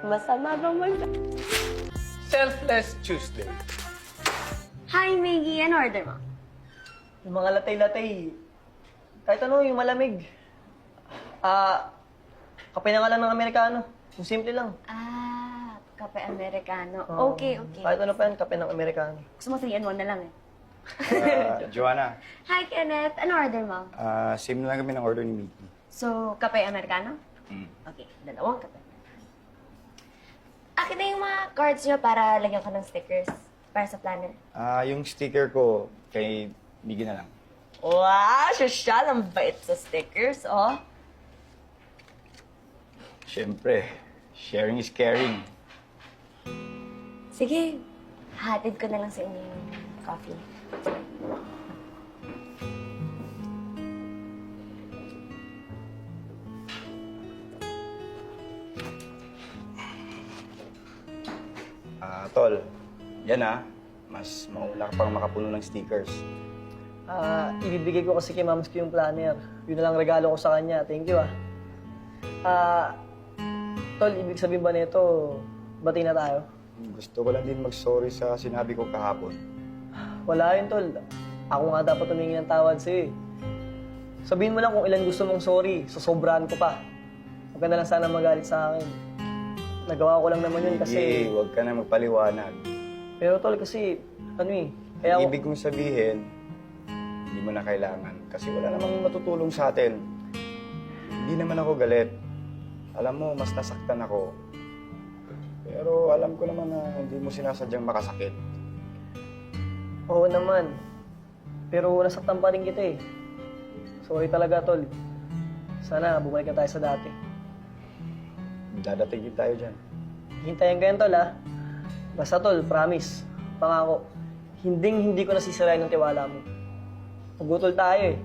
Masama bang Selfless Tuesday. Hi, Maggie. Ano order mo? Yung mga latay-latay, kahit ano, yung malamig. Kape na nga lang ng Amerikano. Yung simple lang. Kape Americano. Oo. Okay, okay. Kahit ano pa yan, kape ng Amerikano. Gusto mo 3-in-1 na lang eh. Joanna, Hi, Kenneth. Ano order mo? same na lang kami ng order ni Mickey. So, kape Americano? Okay, dalawang kape. Akin na yung mga cards nyo para lagyan ko ng stickers para sa planner. Yung sticker ko, kay Mickey na lang. Wow! Sosyal! Ang bait sa stickers, oh. Siyempre, sharing is caring. Sige, hatid ko na lang sa inyo yung coffee. Tol, yan mas maula ka pang makapuno ng stickers. Ibibigay ko kasi kay Mams ko yung planner. Yun na lang regalo ko sa kanya. Thank you, Tol, ibig sabihin ba nito, bati na tayo? Gusto ko lang din mag-sorry sa sinabi ko kahapon. Wala yun, Tol. Ako nga dapat humingi ng tawad sa'yo eh. Sabihin mo lang kung ilan gusto mong sorry, sosobrahan ko pa. Huwag ka na lang sana magalit sa akin. Nagawa ko lang naman yun kasi... Sige, huwag ka na magpaliwanag. Pero Tol, kasi, kaya Ang ibig kong sabihin, hindi mo na kailangan kasi wala namang matutulong sa atin. Hindi naman ako galit. Alam mo, mas nasaktan ako. Pero alam ko naman na hindi mo sinasadyang makasakit. Oo naman. Pero nasaktan pa rin kita eh. Sorry talaga, Tol. Sana bumalik na tayo sa dati. Dadating din tayo dyan. Hintayin ko yan, Tol, Basta, Tol, promise. Pangako. Hindi ko nasisirain ng tiwala mo. Pagutol tayo eh.